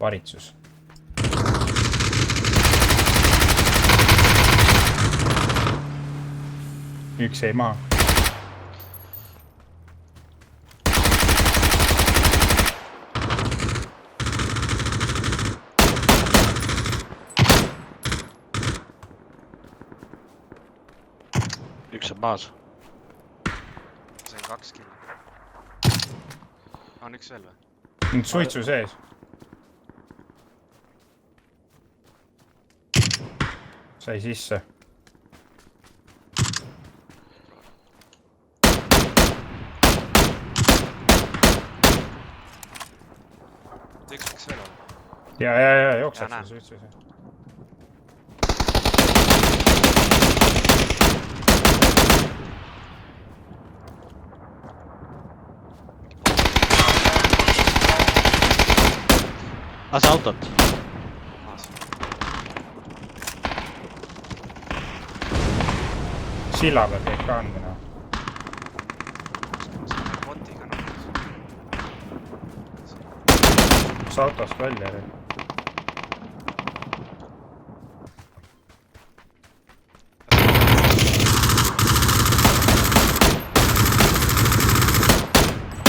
varitsus. Üks jäi maha. Üks on maas. Sain 2 killi. On üks veel või? Nüüd suitsu sees. Sai sisse. Üks veel on. Ja jookseb Ja, see suitsu sees. Ase autot. Maas. Silla peal käib ka andmine. Selle botiga näiteks. Kas autost välja jäi?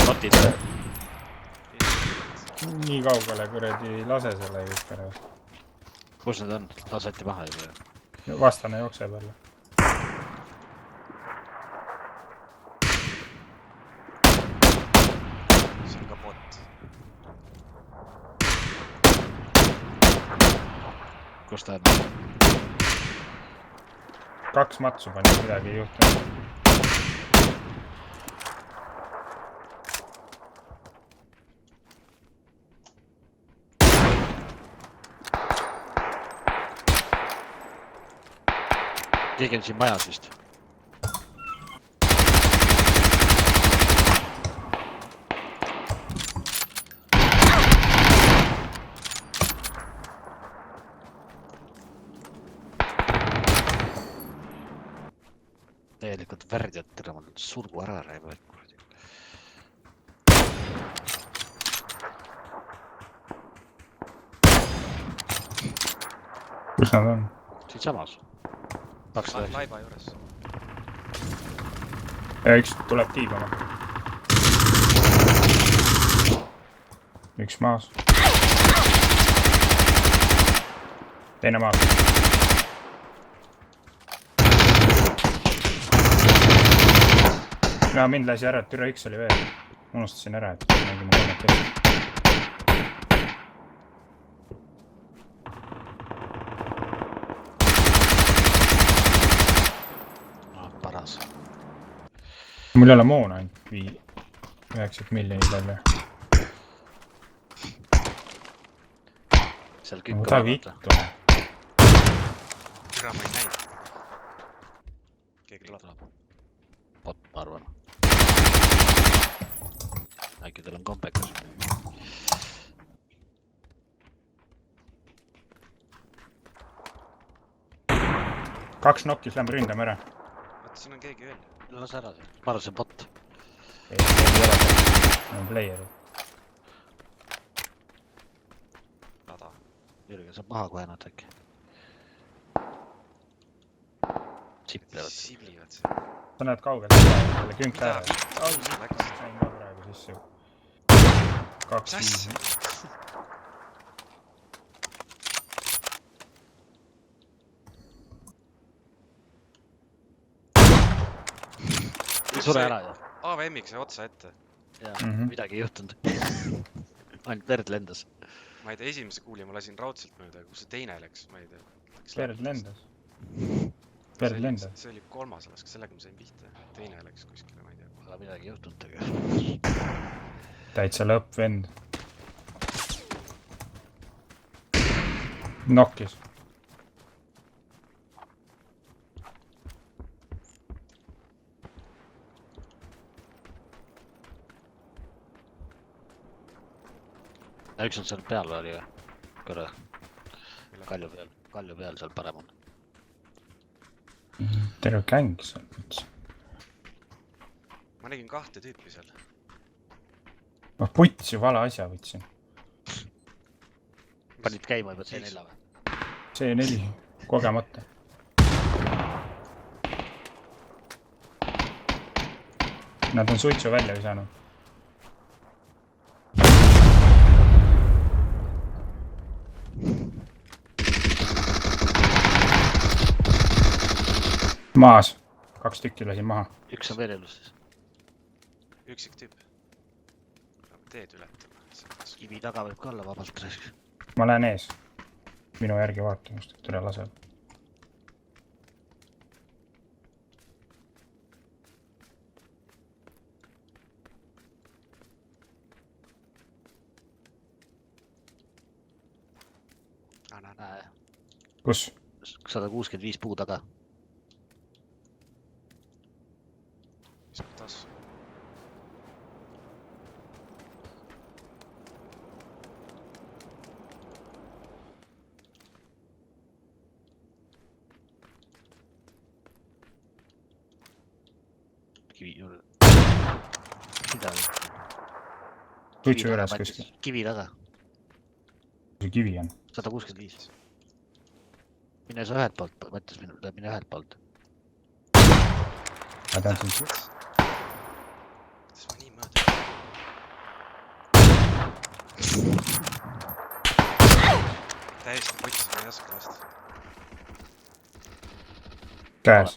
Botid. Nii kaugele kuradi lase selle juurde. Kus need on? Laseti maha juba. Vastane jookseb jälle. See on ka bot. Kus ta on? 2 matsu pani, midagi ei juhtunud. Keegi on siin majas vist. Täielikult värd jätta, mul surgu ära rääb. Kus nad on? Siin samas. 209. Laiba juures. Ja üks tuleb tiigama. Üks maas. Teine maas. Ja mind lasi ära, et türa üks oli veel. Unustasin ära, et nägime kolmekesi. Paras. Mul ei ole moona ainult 9 miljonit välja. Seal kõik Võta vittu. Türa ma ei näinud. Keegi tuleb. Bot, ma arvan. Äkki teil on kompekas. Kaks nokkis, lähme ründame ära. Oota, siin on keegi veel. Las ära see. Ma arvan, see on bot. Ei ole see. On playeri. Rada. Jürgen saab maha kohe nad äkki. Siplevad. Siblivad siin. Sa näed kaugelt selle künk Mida ära. vittu läks? Sain ka praegu sisse. Mis asja? Sure ära ju. AVM-iga sai otsa ette. Jaa, Mhm. midagi ei juhtunud. Ainult verd lendas. Ma ei tea, esimese kuuli ma lasin raudselt mööda, kus see teine läks, ma ei tea. Verd lendas. Verd lendas. See oli kolmas lask, sellega ma sain pihta. Teine läks kuskile, ma ei tea. Aga midagi ei juhtunud tegelikult. Täitsa lõpp vend. Nokkis. Üks on seal peal oli või? Korra. Kalju peal seal parem on. Terve gäng seal üldse. Ma nägin 2 tüüpi seal. Ma putsi vale asja võtsin. panid käima juba C4 või? C4, kogemata. Nad on suitsu välja visanud. Maas. 2 tükki lasin maha. Üks on veel elus siis. Üksik tüüp. Peab teed ületama. Kivi taga võib ka olla vabalt raisk. Ma lähen ees. Minu järgi vaatamast, et üle laseb. Kus? 165 puu taga. Mis ma taas? Kivi juurde. Mida? Suitsu üles kuskil. Kivi taga. See kivi on. 165. Mine sa ühelt poolt, mõttes mine ühelt poolt. Ma tean siin. Kas ma nii mööda? Täiesti võtsis, ma ei oska lasta. Käes.